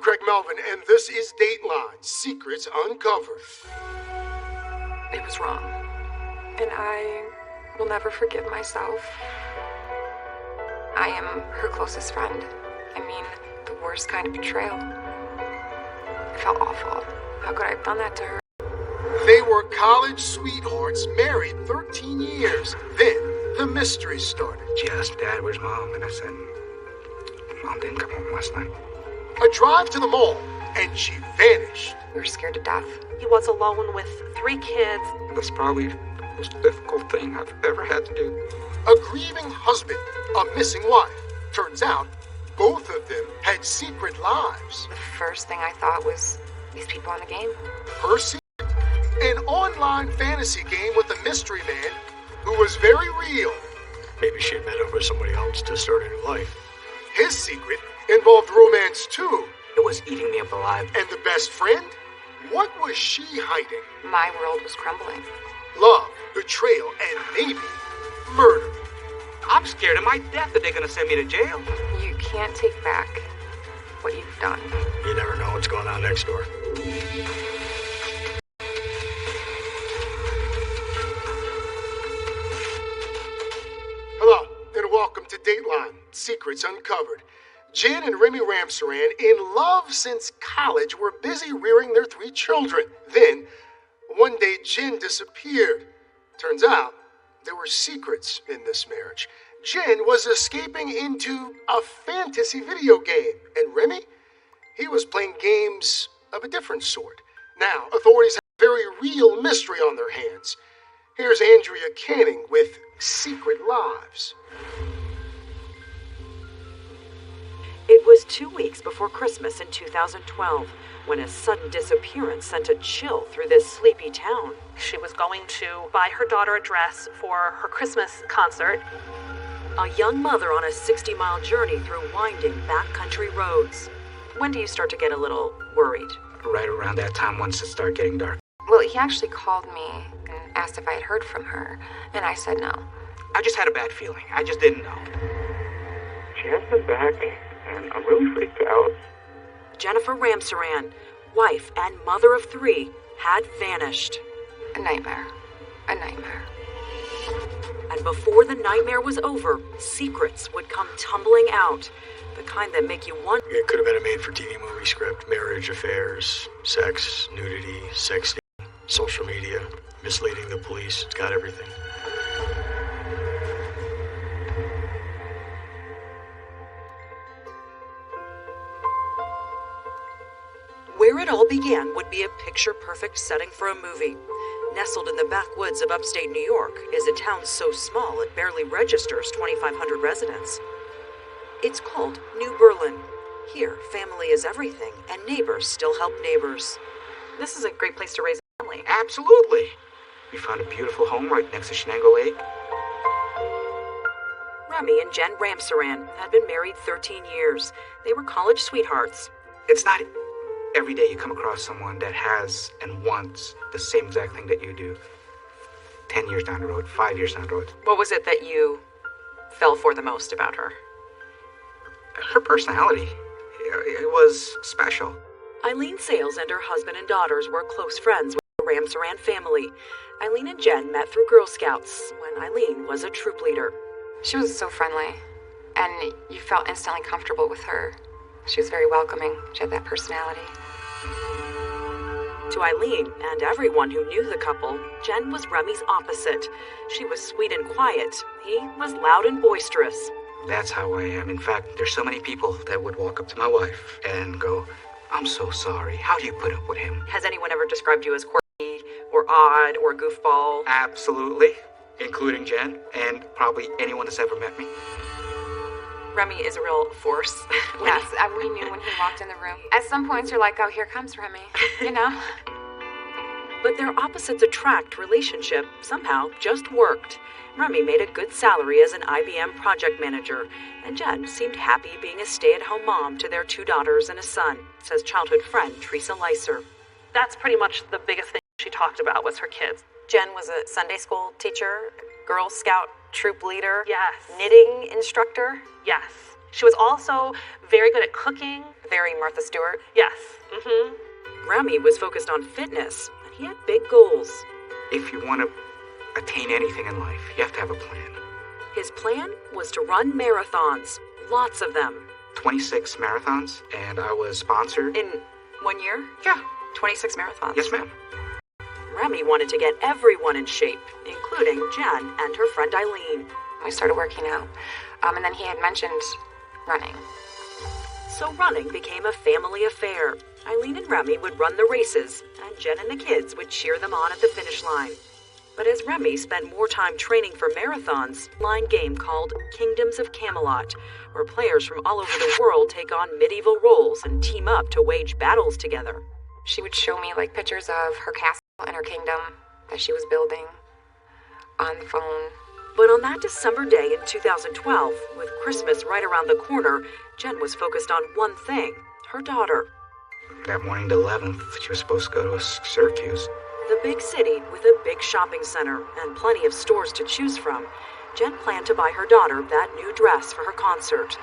Craig Melvin, and this is Dateline, Secrets Uncovered. It was wrong, and I will never forgive myself. I am her closest friend. I mean, the worst kind of betrayal. It felt awful. How could I have done that to her? They were college sweethearts, married 13 years. Then the mystery started. She asked Dad where's Mom, and I said, Mom didn't come home last night. A drive to the mall, and she vanished. We were scared to death. He was alone with 3 kids. That's probably the most difficult thing I've ever had to do. A grieving husband, a missing wife. Turns out, both of them had secret lives. The first thing I thought was, these people on the game. Her secret, an online fantasy game with a mystery man who was very real. Maybe she had met up with somebody else to start a new life. His secret involved romance too. It was eating me up alive. And the best friend? What was she hiding? My world was crumbling. Love, betrayal, and maybe murder. I'm scared of my death that they're gonna send me to jail. You can't take back what you've done. You never know what's going on next door. Hello, and welcome to Dateline, Secrets Uncovered. Jen and Remy Ramsaran, in love since college, were busy rearing their 3 children. Then, one day, Jen disappeared. Turns out, there were secrets in this marriage. Jen was escaping into a fantasy video game, and Remy, he was playing games of a different sort. Now, authorities have a very real mystery on their hands. Here's Andrea Canning with Secret Lives. It was 2 weeks before Christmas in 2012 when a sudden disappearance sent a chill through this sleepy town. She was going to buy her daughter a dress for her Christmas concert. A young mother on a 60-mile journey through winding backcountry roads. When do you start to get a little worried? Right around that time once it started getting dark. Well, he actually called me and asked if I had heard from her, and I said no. I just had a bad feeling. I just didn't know. She hasn't been back, and I'm really freaked out. Jennifer Ramsaran, wife and mother of 3, had vanished. A nightmare. A nightmare. And before the nightmare was over, secrets would come tumbling out. The kind that make you wonder. It could have been a made-for-TV movie script. Marriage, affairs, sex, nudity, sexting, social media, misleading the police. It's got everything. Where it all began would be a picture-perfect setting for a movie. Nestled in the backwoods of upstate New York is a town so small it barely registers 2,500 residents. It's called New Berlin. Here, family is everything, and neighbors still help neighbors. This is a great place to raise a family. Absolutely. We found a beautiful home right next to Shenango Lake. Remy and Jen Ramsaran had been married 13 years. They were college sweethearts. It's not every day you come across someone that has and wants the same exact thing that you do. 10 years down the road, 5 years down the road. What was it that you fell for the most about her? Her personality, it was special. Eileen Sales and her husband and daughters were close friends with the Ramsaran family. Eileen and Jen met through Girl Scouts when Eileen was a troop leader. She was so friendly, and you felt instantly comfortable with her. She was very welcoming. She had that personality. To Eileen and everyone who knew the couple, Jen was Remy's opposite. She was sweet and quiet. He was loud and boisterous. That's how I am. In fact, there's so many people that would walk up to my wife and go, I'm so sorry. How do you put up with him? Has anyone ever described you as quirky or odd or goofball? Absolutely. Including Jen and probably anyone that's ever met me. Remy is a real force. Yes, we knew when he walked in the room. At some points, you're like, oh, here comes Remy, you know? But their opposites attract relationship somehow just worked. Remy made a good salary as an IBM project manager, and Jen seemed happy being a stay-at-home mom to their 2 daughters and a son, says childhood friend Teresa Leiser. That's pretty much the biggest thing she talked about was her kids. Jen was a Sunday school teacher, Girl Scout troop leader, Yes. knitting instructor. Yes. She was also very good at cooking, Very Martha Stewart. Yes. Mm-hmm. Remy was focused on fitness, and he had big goals. If you want to attain anything in life, you have to have a plan. His plan was to run marathons, lots of them. 26 marathons, and I was sponsored. In 1 year? Yeah. 26 marathons. Yes, ma'am. Remy wanted to get everyone in shape, including Jen and her friend Eileen. We started working out. And then he had mentioned running. So running became a family affair. Eileen and Remy would run the races, and Jen and the kids would cheer them on at the finish line. But as Remy spent more time training for marathons, a line game called Kingdoms of Camelot, where players from all over the world take on medieval roles and team up to wage battles together. She would show me like pictures of her castle and her kingdom that she was building on the phone. But on that December day in 2012, with Christmas right around the corner, Jen was focused on one thing, her daughter. That morning, the 11th, she was supposed to go to Syracuse. The big city with a big shopping center and plenty of stores to choose from, Jen planned to buy her daughter that new dress for her concert.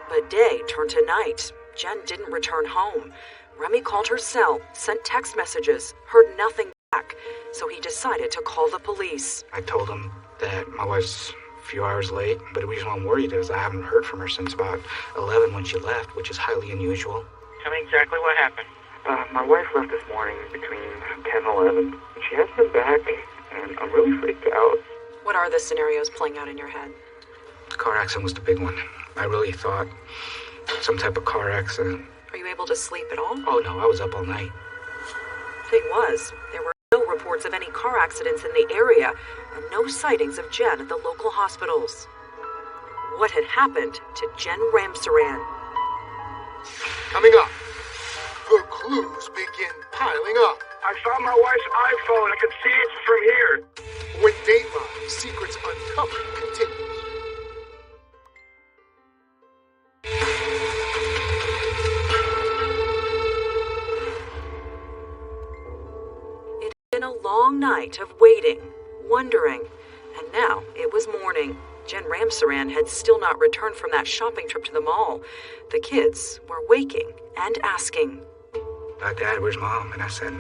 But day turned to night. Jen didn't return home. Remy called her cell, sent text messages, heard nothing back, so he decided to call the police. I told him that my wife's a few hours late, but the reason I'm worried is I haven't heard from her since about 11 when she left, which is highly unusual. Tell me exactly what happened. My wife left this morning between 10 and 11. She hasn't been back, and I'm really freaked out. What are the scenarios playing out in your head? The car accident was the big one. I really thought some type of car accident. Are you able to sleep at all? Oh no, I was up all night. Thing was, there were no reports of any car accidents in the area, and no sightings of Jen at the local hospitals. What had happened to Jen Ramsaran? Coming up, the clues begin piling up. I found my wife's iPhone. I can see it from here. When Dateline Secrets Uncovered continues. It had been a long night of waiting, wondering, and now it was morning. Jen Ramsaran had still not returned from that shopping trip to the mall. The kids were waking and asking, Dad, where's Mom? And I said,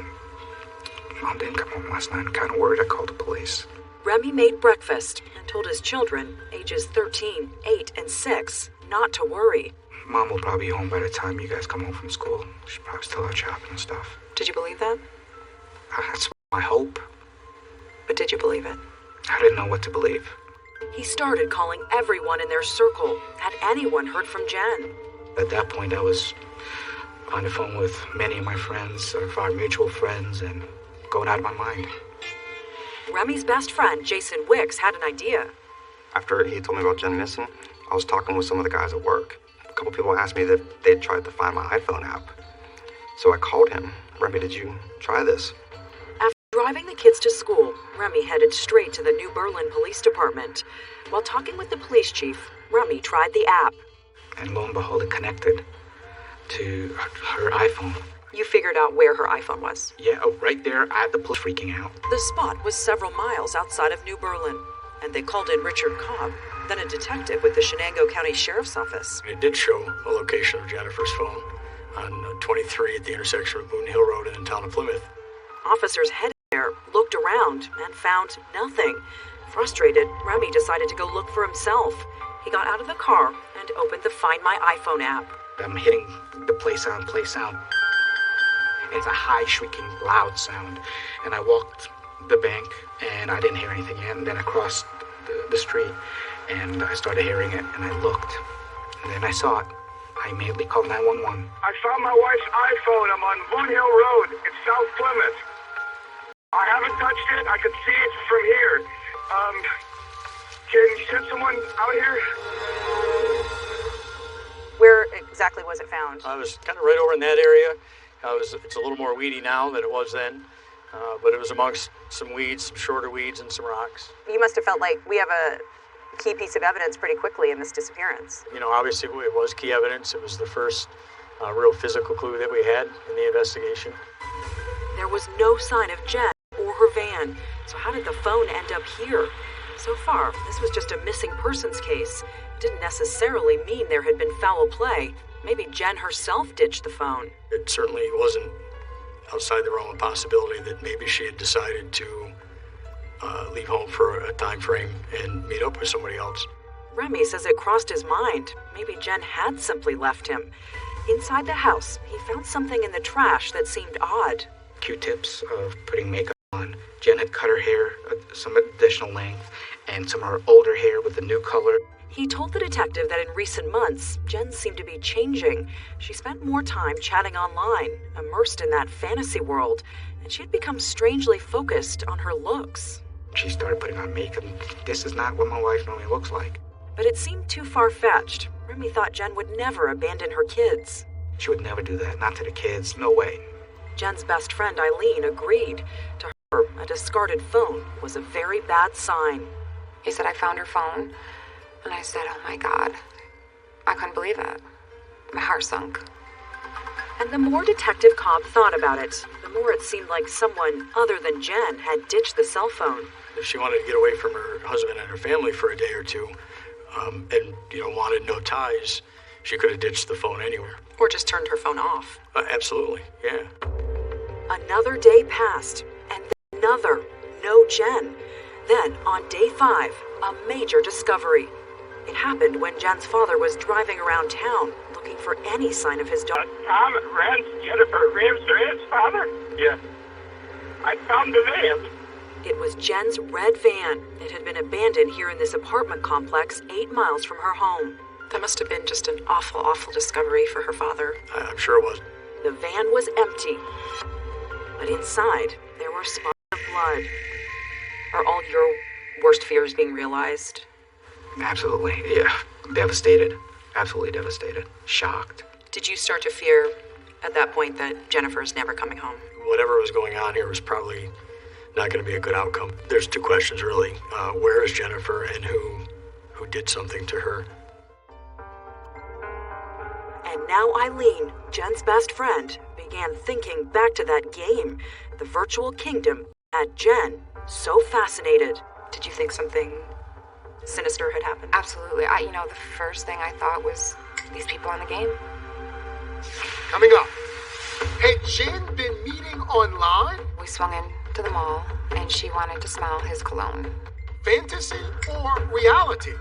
Mom didn't come home last night. I'm kind of worried. I called the police. Remy made breakfast and told his children, ages 13, 8, and 6, not to worry. Mom will probably be home by the time you guys come home from school. She's probably still out shopping and stuff. Did you believe that? That's my hope. But did you believe it? I didn't know what to believe. He started calling everyone in their circle. Had anyone heard from Jen? At that point, I was on the phone with many of my friends, of our mutual friends, and going out of my mind. Remy's best friend, Jason Wicks, had an idea. After he told me about Jen missing, I was talking with some of the guys at work. A couple people asked me that they'd tried to find my iPhone app. So I called him. Remy, did you try this? After driving the kids to school, Remy headed straight to the New Berlin Police Department. While talking with the police chief, Remy tried the app. And lo and behold, it connected to her iPhone. You figured out where her iPhone was? Yeah, right there at the police, freaking out. The spot was several miles outside of New Berlin, and they called in Richard Cobb, then a detective with the Shenango County Sheriff's Office. It did show a location of Jennifer's phone on 23 at the intersection of Boone Hill Road and in town of Plymouth. Officers headed there, looked around, and found nothing. Frustrated, Remy decided to go look for himself. He got out of the car and opened the Find My iPhone app. I'm hitting the play sound. It's a high, shrieking, loud sound. And I walked the bank, and I didn't hear anything yet. And then I crossed the street, and I started hearing it, and I looked. And then I saw it. I immediately called 911. I found my wife's iPhone. I'm on Boone Hill Road in South Plymouth. I haven't touched it. I can see it from here. Can you send someone out here? Where exactly was it found? I was kind of right over in that area. It's a little more weedy now than it was then, but it was amongst some weeds, some shorter weeds, and some rocks. You must have felt like we have a key piece of evidence pretty quickly in this disappearance. You know, obviously it was key evidence. It was the first real physical clue that we had in the investigation. There was no sign of Jen or her van, so how did the phone end up here? So far, this was just a missing persons case. It didn't necessarily mean there had been foul play. maybe Jen herself ditched the phone. It certainly wasn't outside the realm of possibility that maybe she had decided to leave home for a time frame and meet up with somebody else. Remy says it crossed his mind. Maybe Jen had simply left him. Inside the house, he found something in the trash that seemed odd. Q-tips of putting makeup on. Jen had cut her hair some additional length and some of her older hair with a new color. He told the detective that in recent months, Jen seemed to be changing. She spent more time chatting online, immersed in that fantasy world, and she had become strangely focused on her looks. She started putting on makeup. This is not what my wife normally looks like. But it seemed too far-fetched. Remy thought Jen would never abandon her kids. She would never do that. Not to the kids. No way. Jen's best friend, Eileen, agreed. To her, a discarded phone was a very bad sign. He said, I found her phone. And I said, oh my God. I couldn't believe it. My heart sunk. And the more Detective Cobb thought about it, the more it seemed like someone other than Jen had ditched the cell phone. If she wanted to get away from her husband and her family for a day or two, and wanted no ties, she could have ditched the phone anywhere. Or just turned her phone off. Absolutely, yeah. Another day passed, and then another. No Jen. Then, on day 5, a major discovery. It happened when Jen's father was driving around town, looking for any sign of his daughter. Tom Jennifer Ramsey's father? Yes. I found the van. It was Jen's red van. It had been abandoned here in this apartment complex 8 miles from her home. That must have been just an awful, awful discovery for her father. I'm sure it was. The van was empty. But inside, there were spots of blood. Are all your worst fears being realized? Absolutely, yeah. Devastated. Absolutely devastated. Shocked. Did you start to fear at that point that Jennifer's never coming home? Whatever was going on here was probably not going to be a good outcome. There's 2 questions, really. Where is Jennifer, and who did something to her? And now Eileen, Jen's best friend, began thinking back to that game. The virtual kingdom had Jen so fascinated. Did you think something sinister had happened? Absolutely. The first thing I thought was these people on the game. Coming up, had Jen been meeting online? We swung into the mall, and she wanted to smell his cologne. Fantasy or reality?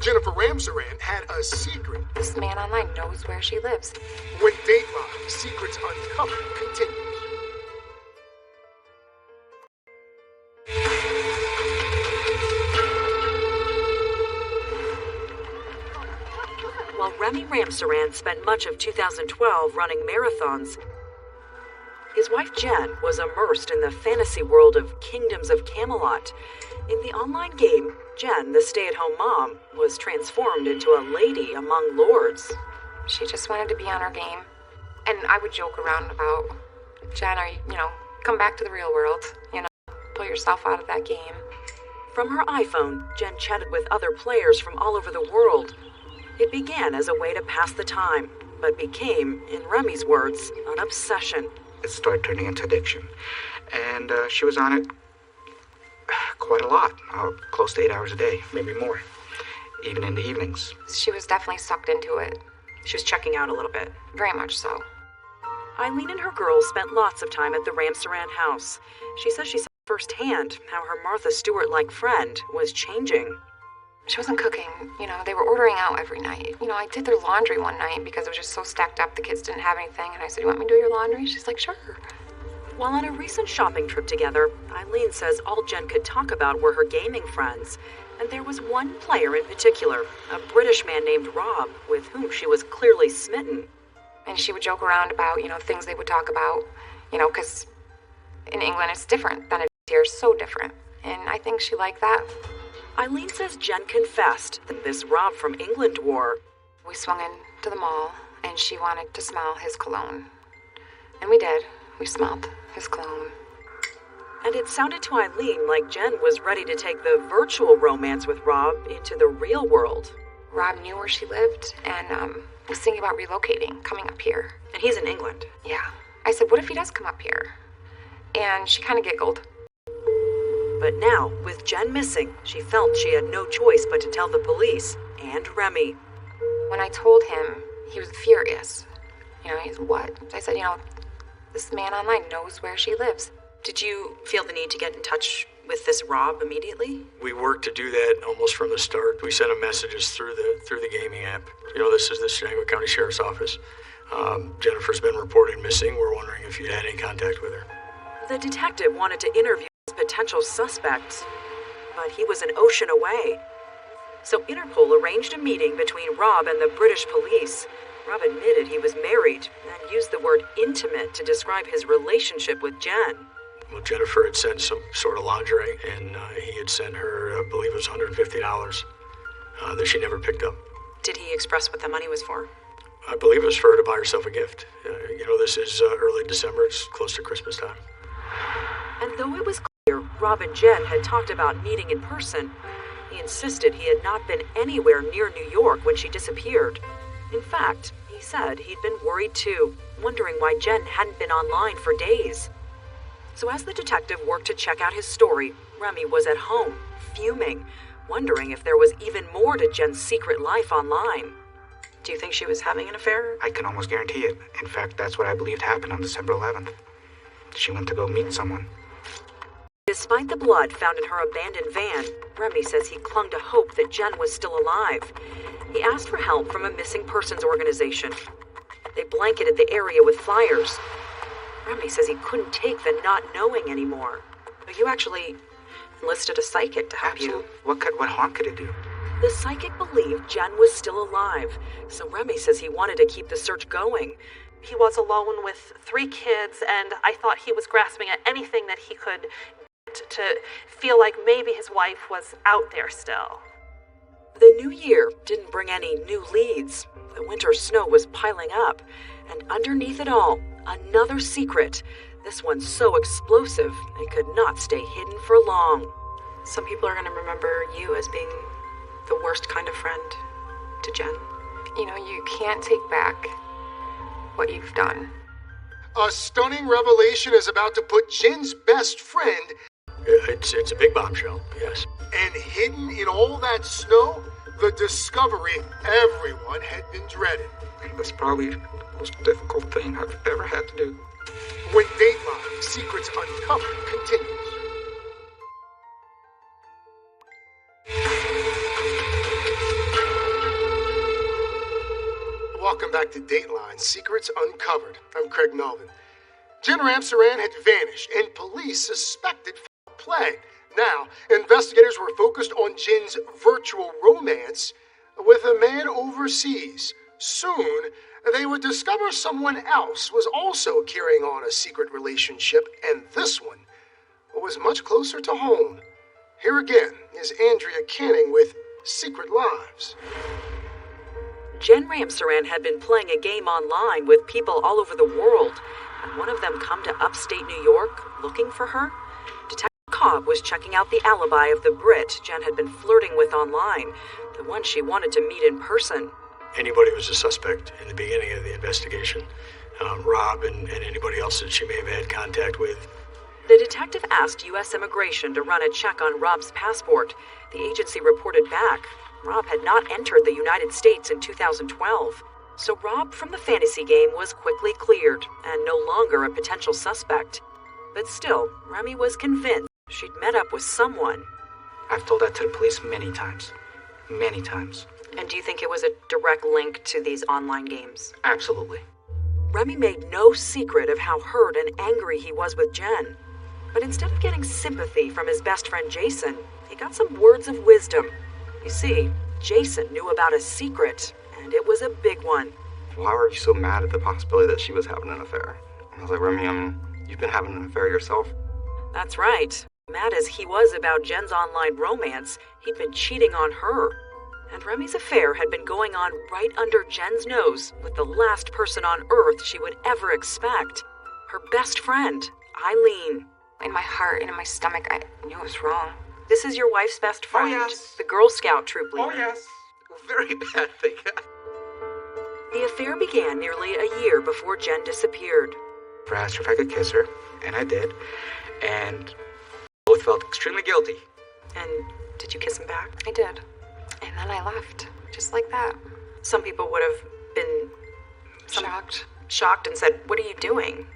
Jennifer Ramseyran had a secret. This man online knows where she lives. When Dateline Secrets Uncovered continues. While Remy Ramseyran spent much of 2012 running marathons, his wife Jen was immersed in the fantasy world of Kingdoms of Camelot. In the online game, Jen, the stay-at-home mom, was transformed into a lady among lords. She just wanted to be on her game. And I would joke around about, Jen, come back to the real world. Pull yourself out of that game. From her iPhone, Jen chatted with other players from all over the world. It began as a way to pass the time, but became, in Remy's words, an obsession. It started turning into addiction. And she was on it quite a lot. Close to 8 hours a day, maybe more. Even in the evenings. She was definitely sucked into it. She was checking out a little bit. Very much so. Eileen and her girls spent lots of time at the Ramseyran house. She says she saw firsthand how her Martha Stewart-like friend was changing. She wasn't cooking. They were ordering out every night. I did their laundry one night because it was just so stacked up. The kids didn't have anything. And I said, you want me to do your laundry? She's like, sure. While on a recent shopping trip together, Eileen says all Jen could talk about were her gaming friends. And there was one player in particular, a British man named Rob, with whom she was clearly smitten. And she would joke around about, things they would talk about, because in England it's different than it is here, so different. And I think she liked that. Eileen says Jen confessed that this Rob from England wore. We swung into the mall, and she wanted to smell his cologne. And we did. We smelled his cologne. And it sounded to Eileen like Jen was ready to take the virtual romance with Rob into the real world. Rob knew where she lived and was thinking about relocating, coming up here. And he's in England. Yeah. I said, what if he does come up here? And she kind of giggled. But now, with Jen missing, she felt she had no choice but to tell the police and Remy. When I told him, he was furious. He's what? I said, this man online knows where she lives. Did you feel the need to get in touch with this Rob immediately? We worked to do that almost from the start. We sent him messages through the gaming app. This is the Shenango County Sheriff's Office. Jennifer's been reported missing. We're wondering if you had any contact with her. The detective wanted to interview his potential suspects, but he was an ocean away. So Interpol arranged a meeting between Rob and the British police. Rob admitted he was married and used the word intimate to describe his relationship with Jen. Well, Jennifer had sent some sort of lingerie, and he had sent her, I believe it was $150 that she never picked up. Did he express what the money was for? I believe it was for her to buy herself a gift. This is early December. It's close to Christmas time. And though it was clear Rob and Jen had talked about meeting in person, he insisted he had not been anywhere near New York when she disappeared. In fact, he said he'd been worried too, wondering why Jen hadn't been online for days. So as the detective worked to check out his story, Remy was at home, fuming, wondering if there was even more to Jen's secret life online. Do you think she was having an affair? I can almost guarantee it. In fact, that's what I believed happened on December 11th. She went to go meet someone. Despite the blood found in her abandoned van, Remy says he clung to hope that Jen was still alive. He asked for help from a missing persons organization. They blanketed the area with flyers. Remy says he couldn't take the not knowing anymore. You actually enlisted a psychic to help you. What harm could it do? The psychic believed Jen was still alive, so Remy says he wanted to keep the search going. He was alone with 3 kids, and I thought he was grasping at anything that he could get to feel like maybe his wife was out there still. The new year didn't bring any new leads. The winter snow was piling up, and underneath it all, another secret. This one so explosive it could not stay hidden for long. Some people are going to remember you as being the worst kind of friend to Jen. You can't take back what you've done. A stunning revelation is about to put Jen's best friend... It's a big bombshell, yes. And hidden in all that snow, the discovery everyone had been dreading. That's probably the most difficult thing I've ever had to do. When Dateline Secrets Uncovered continues. Welcome back to Dateline Secrets Uncovered. I'm Craig Melvin. Jen Ramsaran had vanished, and police suspected foul play. Now, investigators were focused on Jen's virtual romance with a man overseas. Soon, they would discover someone else was also carrying on a secret relationship, and this one was much closer to home. Here again is Andrea Canning with Secret Lives. Jen Ramsaran had been playing a game online with people all over the world. Had one of them come to upstate New York looking for her? Detective Cobb was checking out the alibi of the Brit Jen had been flirting with online, the one she wanted to meet in person. Anybody was a suspect in the beginning of the investigation. Rob and anybody else that she may have had contact with. The detective asked U.S. Immigration to run a check on Rob's passport. The agency reported back. Rob had not entered the United States in 2012. So Rob from the fantasy game was quickly cleared and no longer a potential suspect. But still, Remy was convinced she'd met up with someone. I've told that to the police many times. Many times. And do you think it was a direct link to these online games? Absolutely. Remy made no secret of how hurt and angry he was with Jen. But instead of getting sympathy from his best friend Jason, he got some words of wisdom. You see, Jason knew about a secret, and it was a big one. Why were you so mad at the possibility that she was having an affair? I was like, Remy, you've been having an affair yourself. That's right. Mad as he was about Jen's online romance, he'd been cheating on her. And Remy's affair had been going on right under Jen's nose with the last person on Earth she would ever expect. Her best friend, Eileen. In my heart and in my stomach, I knew it was wrong. This is your wife's best friend, yes. The Girl Scout troop leader. Oh, yes. Very bad thing. The affair began nearly a year before Jen disappeared. I asked her if I could kiss her, and I did. And both felt extremely guilty. And did you kiss him back? I did. And then I left, just like that. Some people would have been Shocked. Shocked and said, "What are you doing?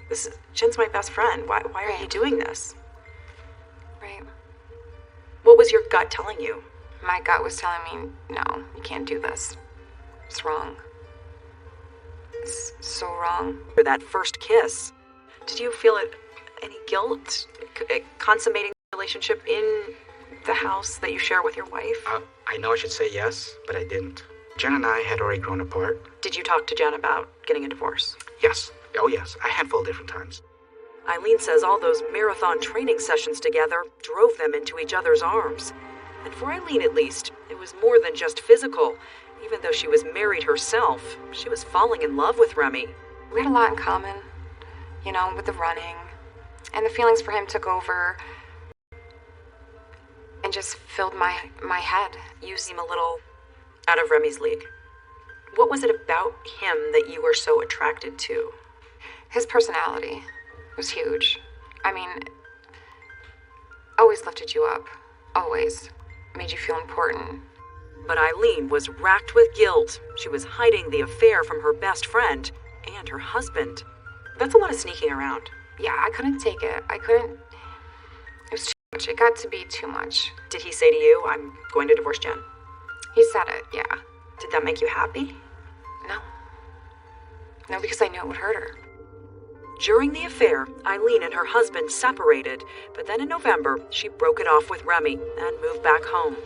Jen's my best friend. Why are you doing this?" Right. What was your gut telling you? My gut was telling me, no, you can't do this. It's wrong. It's so wrong. For that first kiss, did you feel any guilt consummating the relationship in the house that you share with your wife? I know I should say yes, but I didn't. Jen and I had already grown apart. Did you talk to Jen about getting a divorce? Yes. Oh, yes. A handful of different times. Eileen says all those marathon training sessions together drove them into each other's arms. And for Eileen, at least, it was more than just physical. Even though she was married herself, she was falling in love with Remy. We had a lot in common, with the running. And the feelings for him took over and just filled my head. You seem a little out of Remy's league. What was it about him that you were so attracted to? His personality was huge. Always lifted you up. Always. Made you feel important. But Eileen was racked with guilt. She was hiding the affair from her best friend and her husband. That's a lot of sneaking around. Yeah, I couldn't take it. It was too much. It got to be too much. Did he say to you, "I'm going to divorce Jen"? He said it, yeah. Did that make you happy? No. No, because I knew it would hurt her. During the affair, Eileen and her husband separated, but then in November, she broke it off with Remy and moved back home.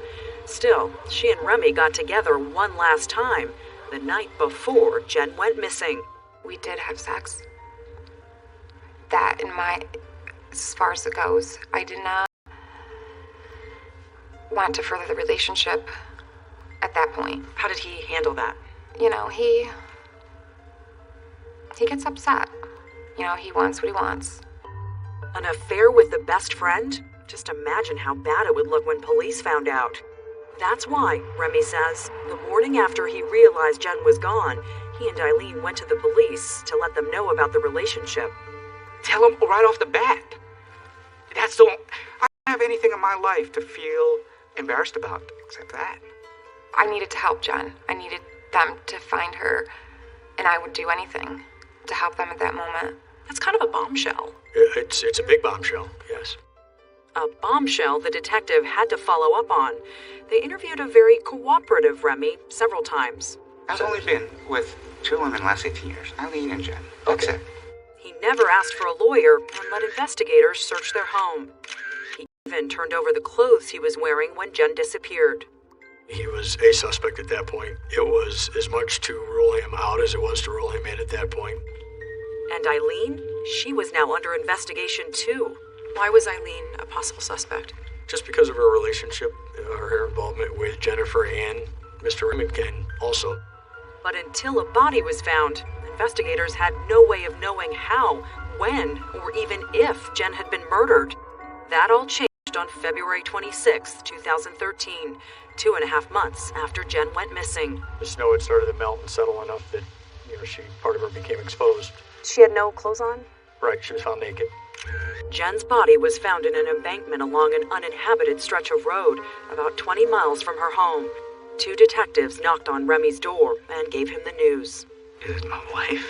Still, she and Remy got together one last time, the night before Jen went missing. We did have sex. That, as far as it goes, I did not want to further the relationship at that point. How did he handle that? He gets upset. He wants what he wants. An affair with the best friend? Just imagine how bad it would look when police found out. That's why, Remy says, the morning after he realized Jen was gone, he and Eileen went to the police to let them know about the relationship. Tell them right off the bat. I don't have anything in my life to feel embarrassed about except that. I needed to help Jen. I needed them to find her, and I would do anything to help them at that moment. That's kind of a bombshell. It's a big bombshell, yes. A bombshell the detective had to follow up on. They interviewed a very cooperative Remy several times. I've only been with 2 women last 18 years, Eileen and Jen. That's it. He never asked for a lawyer and let investigators search their home. He even turned over the clothes he was wearing when Jen disappeared. He was a suspect at that point. It was as much to rule him out as it was to rule him in at that point. And Eileen? She was now under investigation too. Why was Eileen a possible suspect? Just because of her relationship, her involvement with Jennifer and Mr. Remington also. But until a body was found, investigators had no way of knowing how, when, or even if Jen had been murdered. That all changed on February 26, 2013, 2.5 months after Jen went missing. The snow had started to melt and settle enough that, part of her became exposed. She had no clothes on? Right, she was found naked. Jen's body was found in an embankment along an uninhabited stretch of road about 20 miles from her home. 2 detectives knocked on Remy's door and gave him the news. Is it my wife?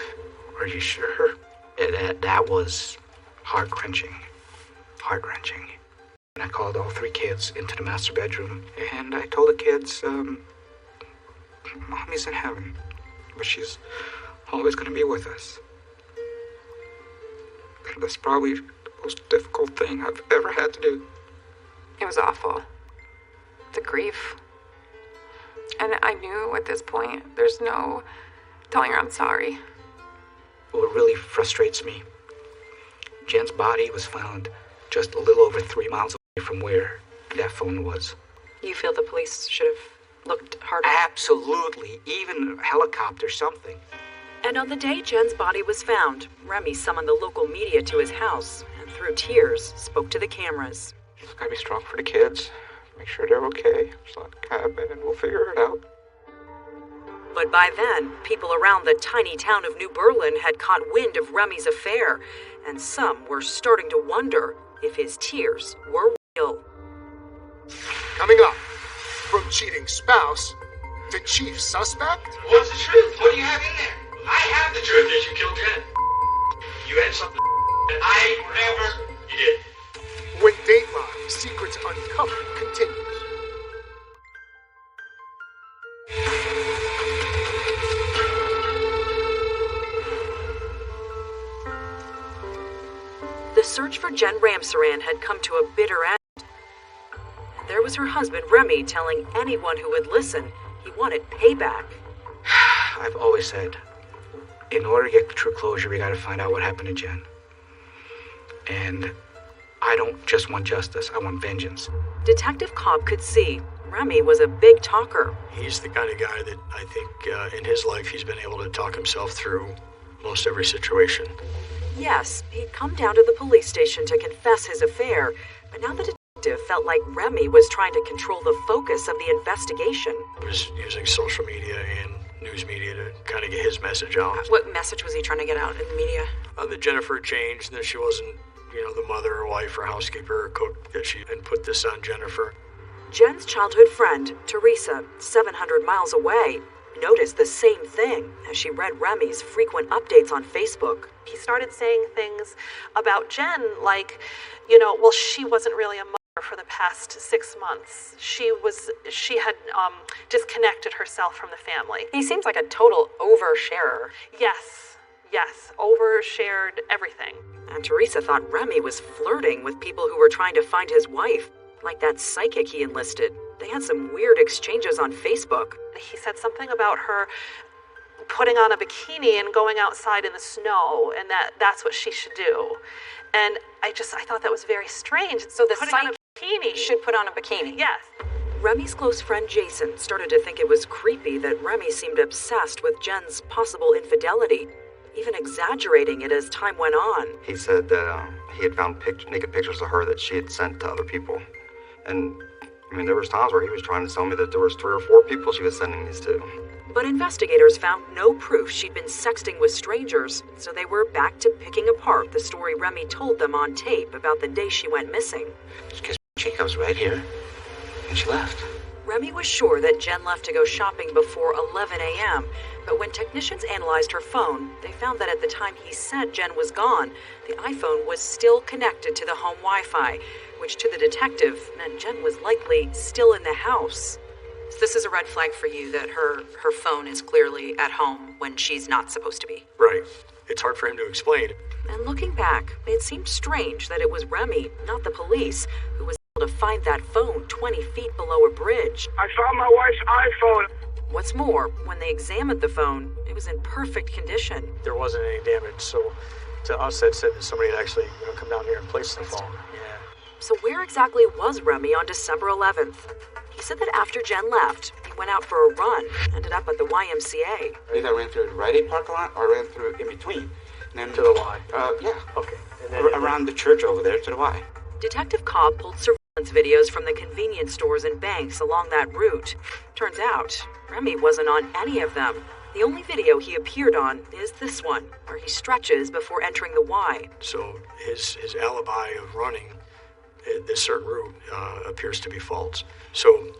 Are you sure? That was heart-wrenching. Heart-wrenching. And I called all 3 kids into the master bedroom, and I told the kids, Mommy's in heaven, but she's always going to be with us. And that's probably the most difficult thing I've ever had to do. It was awful. The grief. And I knew at this point, there's no telling her I'm sorry. What really frustrates me, Jen's body was found just a little over 3 miles away from where that phone was. You feel the police should have looked harder? Absolutely. Even a helicopter, something. And on the day Jen's body was found, Remy summoned the local media to his house and through tears spoke to the cameras. Just gotta be strong for the kids. Make sure they're okay. Just let the cabin and we'll figure it out. But by then, people around the tiny town of New Berlin had caught wind of Remy's affair, and some were starting to wonder if his tears were real. Coming up, from cheating spouse to chief suspect. What's the truth? What do you have in there? I have the truth is you killed Jen. You had something that I never. You did. When Dateline Secrets Uncovered continues. The search for Jen Ramsaran had come to a bitter end. There was her husband, Remy, telling anyone who would listen he wanted payback. I've always said, in order to get true closure, we gotta find out what happened to Jen. And I don't just want justice, I want vengeance. Detective Cobb could see Remy was a big talker. He's the kind of guy that I think in his life he's been able to talk himself through most every situation. Yes, he'd come down to the police station to confess his affair, but now the detective felt like Remy was trying to control the focus of the investigation. He was using social media and news media to kind of get his message out. What message was he trying to get out in the media? That Jennifer had changed, that she wasn't, the mother or wife or housekeeper or cook, that she and put this on Jennifer. Jen's childhood friend, Teresa, 700 miles away, noticed the same thing as she read Remy's frequent updates on Facebook. He started saying things about Jen like, she wasn't really a mother for the past 6 months. She had disconnected herself from the family. He seems like a total oversharer. Yes, overshared everything. And Teresa thought Remy was flirting with people who were trying to find his wife, like that psychic he enlisted. They had some weird exchanges on Facebook. He said something about her putting on a bikini and going outside in the snow, and that's what she should do. And I thought that was very strange. So the putting psychic on a bikini should put on a bikini. Yes. Remy's close friend Jason started to think it was creepy that Remy seemed obsessed with Jen's possible infidelity, even exaggerating it as time went on. He said that he had found naked pictures of her that she had sent to other people. And, there was times where he was trying to tell me that there was 3 or 4 people she was sending these to. But investigators found no proof she'd been sexting with strangers, so they were back to picking apart the story Remy told them on tape about the day she went missing. Because she comes right here, and she left. Remy was sure that Jen left to go shopping before 11 a.m., but when technicians analyzed her phone, they found that at the time he said Jen was gone, the iPhone was still connected to the home Wi-Fi, which to the detective meant Jen was likely still in the house. So this is a red flag for you that her phone is clearly at home when she's not supposed to be. Right. It's hard for him to explain. And looking back, it seemed strange that it was Remy, not the police, who was able to find that phone 20 feet below a bridge. I found my wife's iPhone. What's more, when they examined the phone, it was in perfect condition. There wasn't any damage, so to us that said that somebody had actually come down here and placed the phone. Yeah. So where exactly was Remy on December 11th? He said that after Jen left, he went out for a run, ended up at the YMCA. Either ran through the Rite Aid parking lot or ran through in between. And then to the Y? Yeah. Okay. And then around the church over there to the Y. Detective Cobb pulled surveillance videos from the convenience stores and banks along that route. Turns out, Remy wasn't on any of them. The only video he appeared on is this one, where he stretches before entering the Y. So his alibi of running this certain route appears to be false. So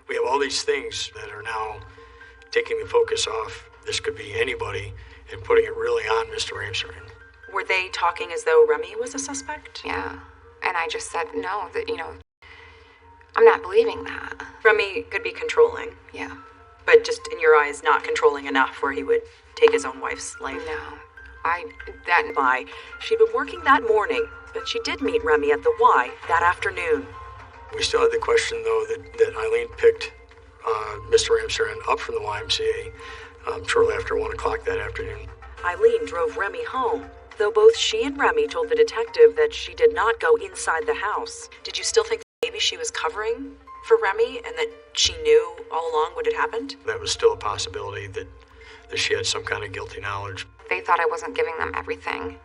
we have all these things that are now taking the focus off. This could be anybody and putting it really on Mr. Ramsaran. Were they talking as though Remy was a suspect? Yeah. And I just said, no, that, I'm not believing that. Remy could be controlling. Yeah. But just in your eyes, not controlling enough where he would take his own wife's life. No. She'd been working that morning, but she did meet Remy at the Y that afternoon. We still had the question, though, that Eileen picked Mr. Ramsaran up from the YMCA shortly after 1 o'clock that afternoon. Eileen drove Remy home, though both she and Remy told the detective that she did not go inside the house. Did you still think that maybe she was covering for Remy and that she knew all along what had happened? That was still a possibility that she had some kind of guilty knowledge. They thought I wasn't giving them everything,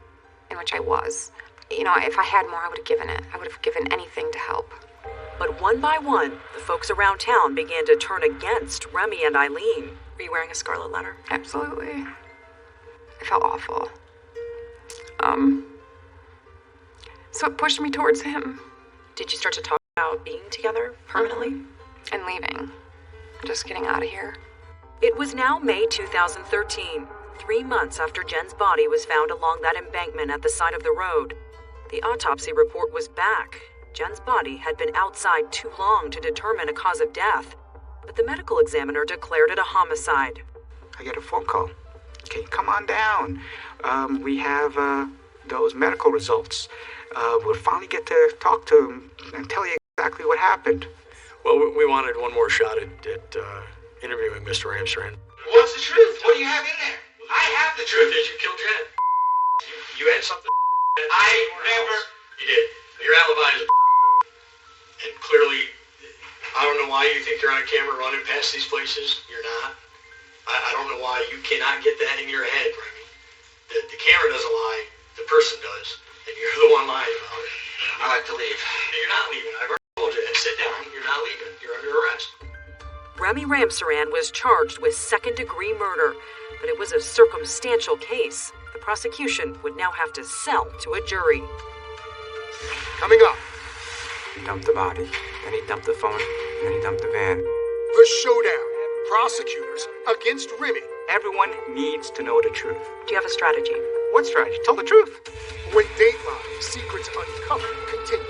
in which I was. If I had more, I would have given it. I would have given anything to help. But one by one, the folks around town began to turn against Remy and Eileen. Were you wearing a scarlet letter? Absolutely. I felt awful. So it pushed me towards him. Did you start to talk about being together permanently? And leaving. Just getting out of here. It was now May 2013. 3 months after Jen's body was found along that embankment at the side of the road. The autopsy report was back. Jen's body had been outside too long to determine a cause of death, but the medical examiner declared it a homicide. I get a phone call. Can you come on down? We have those medical results. We'll finally get to talk to him and tell you exactly what happened. Well, we wanted one more shot at interviewing Mr. Ramseren. What's the truth? What do you have in there? I have the truth. Did you kill Jen? You had something. I never. You did. Your alibi is. And clearly, I don't know why you think you're on camera running past these places. You're not. I don't know why you cannot get that in your head, Remy. The camera doesn't lie. The person does. And you're the one lying about it. I like to leave. You're not leaving. I've already told you. Sit down. You're not leaving. You're under arrest. Remy Ramseren was charged with second-degree murder, but it was a circumstantial case. The prosecution would now have to sell to a jury. Coming up, He dumped the body, then he dumped the phone, and then he dumped the van. the showdown. Prosecutors against Remy. Everyone needs to know the truth. Do you have a strategy? What strategy? Tell the truth. When Dateline Secrets Uncovered continues.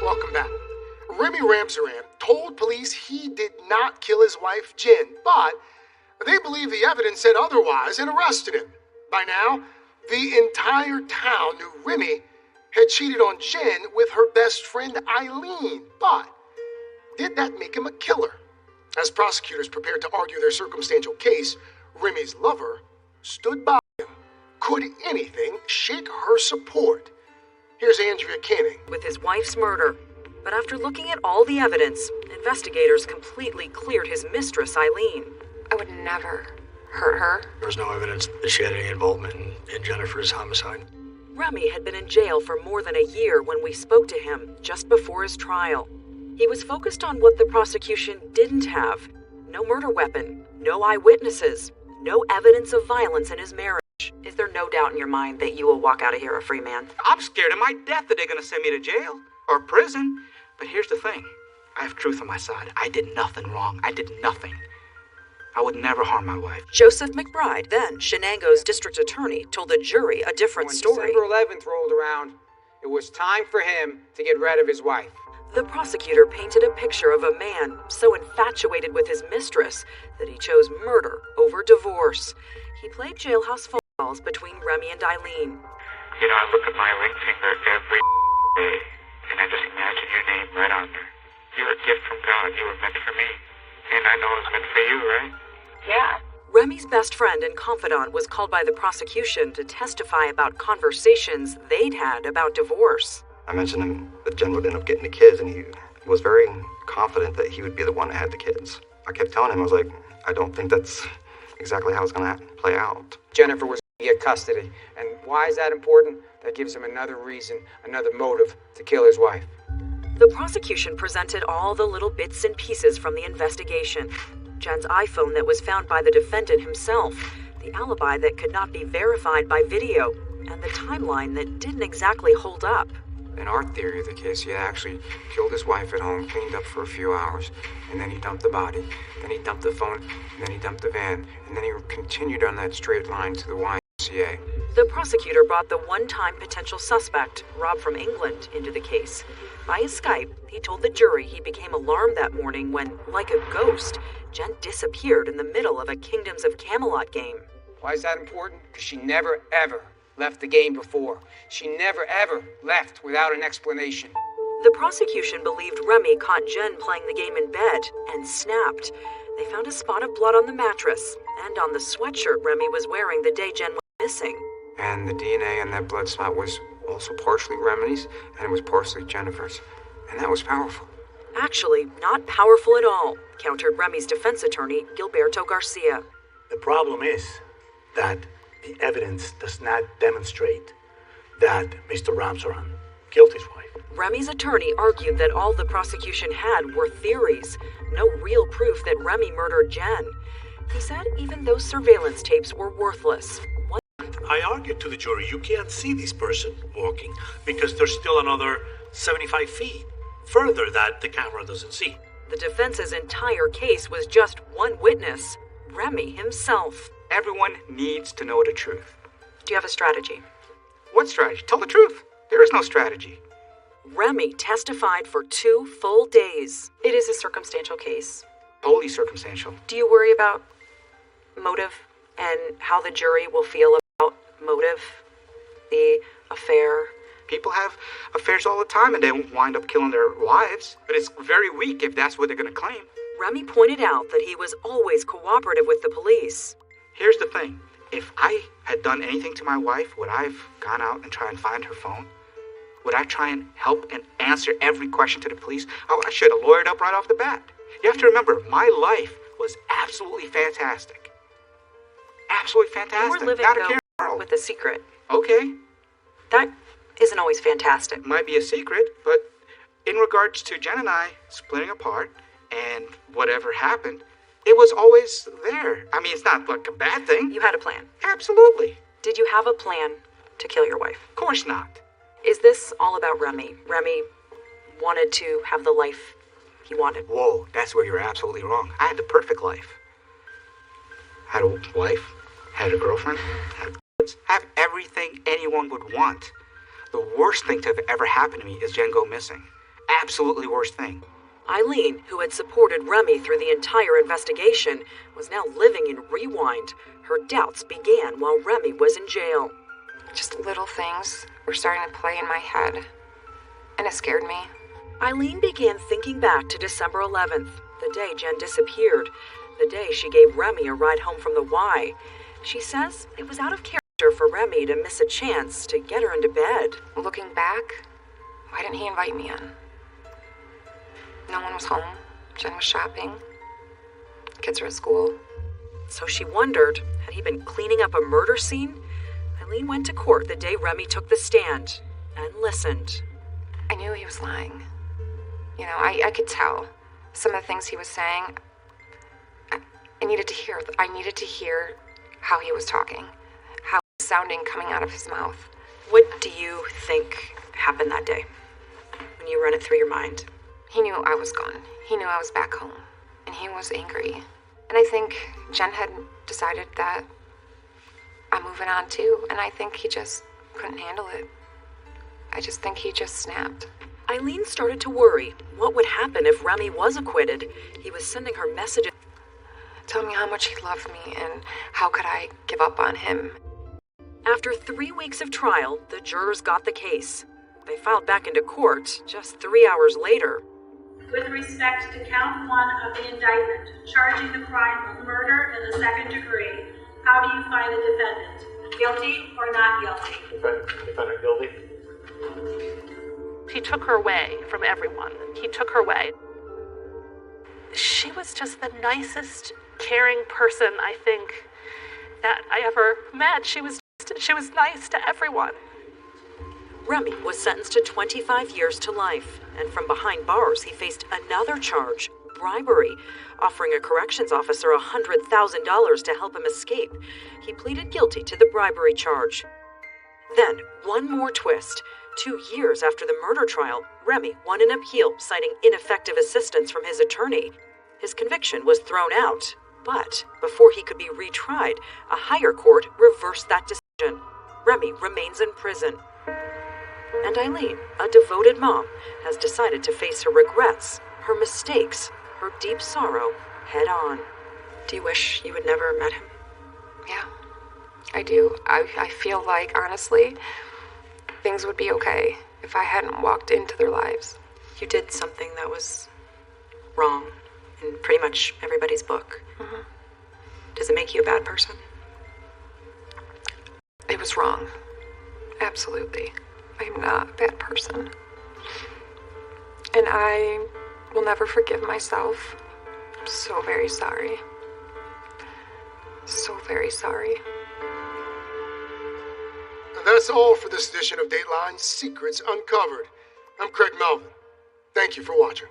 Welcome back. Remy Ramseren told police he did not kill his wife, Jen, but they believe the evidence said otherwise and arrested him. By now, the entire town knew Remy had cheated on Jen with her best friend, Eileen. But did that make him a killer? As prosecutors prepared to argue their circumstantial case, Remy's lover stood by him. Could anything shake her support? Here's Andrea Canning. With his wife's murder. But after looking at all the evidence, investigators completely cleared his mistress, Eileen. I would never hurt her. There was no evidence that she had any involvement in Jennifer's homicide. Remy had been in jail for more than a year when we spoke to him just before his trial. He was focused on what the prosecution didn't have. No murder weapon, no eyewitnesses, no evidence of violence in his marriage. Is there no doubt in your mind that you will walk out of here a free man? I'm scared of my death that they're going to send me to jail or prison. But here's the thing. I have truth on my side. I did nothing wrong. I did nothing. I would never harm my wife. Joseph McBride, then Shenango's district attorney, told the jury a different When story. December 11th rolled around, it was time for him to get rid of his wife. The prosecutor painted a picture of a man so infatuated with his mistress that he chose murder over divorce. He played jailhouse phone calls between Remy and Eileen. You know, I look at my ring finger every day, and I just imagine your name right on there. You're a gift from God. You were meant for me. And I know it was meant for you, right? Yeah. Remy's best friend and confidant was called by the prosecution to testify about conversations they'd had about divorce. I mentioned him that Jen would end up getting the kids, and he was very confident that he would be the one that had the kids. I kept telling him, I was like, I don't think that's exactly how it's going to play out. Jennifer was going to get custody. And why is that important? That gives him another reason, another motive to kill his wife. The prosecution presented all the little bits and pieces from the investigation. Jen's iPhone that was found by the defendant himself, the alibi that could not be verified by video, and the timeline that didn't exactly hold up. In our theory of the case, he had actually killed his wife at home, cleaned up for a few hours, and then he dumped the body. Then he dumped the phone, and then he dumped the van, and then he continued on that straight line to the YMCA. The prosecutor brought the one-time potential suspect, Rob from England, into the case. Via Skype, he told the jury he became alarmed that morning when, like a ghost, Jen disappeared in the middle of a Kingdoms of Camelot game. Why is that important? Because she never, ever left the game before. She never, ever left without an explanation. The prosecution believed Remy caught Jen playing the game in bed and snapped. They found a spot of blood on the mattress and on the sweatshirt Remy was wearing the day Jen was missing. And the DNA on that blood spot was also partially Remy's, and it was partially Jennifer's. And that was powerful. Actually, not powerful at all, countered Remy's defense attorney, Gilberto Garcia. The problem is that the evidence does not demonstrate that Mr. Ramseren killed his wife. Remy's attorney argued that all the prosecution had were theories, no real proof that Remy murdered Jen. He said even those surveillance tapes were worthless. I argued to the jury, you can't see this person walking because there's still another 75 feet. further that the camera doesn't see. The defense's entire case was just one witness, Remy himself. Everyone needs to know the truth. Do you have a strategy? What strategy? Tell the truth. There is no strategy. Remy testified for 2 full days. It is a circumstantial case. Totally circumstantial. Do you worry about motive and how the jury will feel about motive, the affair? People have affairs all the time and they wind up killing their wives. But it's very weak if that's what they're going to claim. Remy pointed out that he was always cooperative with the police. Here's the thing. If I had done anything to my wife, would I have gone out and tried and find her phone? Would I try and help and answer every question to the police? Oh, I should have lawyered up right off the bat. You have to remember, my life was absolutely fantastic. Absolutely fantastic. You were living, Not a care in the world. with a secret. Okay. That isn't always fantastic. Might be a secret, but in regards to Jen and I splitting apart and whatever happened, it was always there. I mean, it's not like a bad thing. You had a plan. Absolutely. Did you have a plan to kill your wife? Of course not. Is this all about Remy? Remy wanted to have the life he wanted. Whoa, that's where you're absolutely wrong. I had the perfect life. Had a wife, had a girlfriend, had kids, have everything anyone would want. The worst thing to have ever happened to me is Jen go missing. Absolutely worst thing. Eileen, who had supported Remy through the entire investigation, was now living in rewind. Her doubts began while Remy was in jail. Just little things were starting to play in my head, and it scared me. Eileen began thinking back to December 11th, the day Jen disappeared, the day she gave Remy a ride home from the Y. She says it was out of character for Remy to miss a chance to get her into bed. Looking back, why didn't he invite me in? No one was home. Jen was shopping. Kids were at school. So she wondered, had he been cleaning up a murder scene? Eileen went to court the day Remy took the stand and listened. I knew he was lying. You know, I could tell. Some of the things he was saying, I needed to hear. I needed to hear how he was talking, how it was sounding coming out of his mouth. What do you think happened that day when you run it through your mind? He knew I was gone. He knew I was back home. And he was angry. And I think Jen had decided that I'm moving on too. And I think he just couldn't handle it. I just think he just snapped. Eileen started to worry. What would happen if Remy was acquitted? He was sending her messages. Tell me how much he loved me and how could I give up on him. After 3 weeks of trial, the jurors got the case. They filed back into court just 3 hours later. With respect to count 1 of the indictment, charging the crime of murder in the second degree, how do you find the defendant? Guilty or not guilty? Defendant guilty. He took her away from everyone. He took her away. She was just the nicest, caring person, I think, that I ever met. She was nice to everyone. Remy was sentenced to 25 years to life, and from behind bars he faced another charge, bribery, offering a corrections officer $100,000 to help him escape. He pleaded guilty to the bribery charge. Then, one more twist. 2 years after the murder trial, Remy won an appeal citing ineffective assistance from his attorney. His conviction was thrown out, but before he could be retried, a higher court reversed that decision. Remy remains in prison. And Eileen, a devoted mom, has decided to face her regrets, her mistakes, her deep sorrow head on. Do you wish you had never met him? Yeah, I do. I feel like, honestly, things would be okay if I hadn't walked into their lives. You did something that was wrong in pretty much everybody's book. Mm-hmm. Does it make you a bad person? It was wrong. Absolutely. I'm not a bad person. And I will never forgive myself. I'm so very sorry. So very sorry. And that's all for this edition of Dateline Secrets Uncovered. I'm Craig Melvin. Thank you for watching.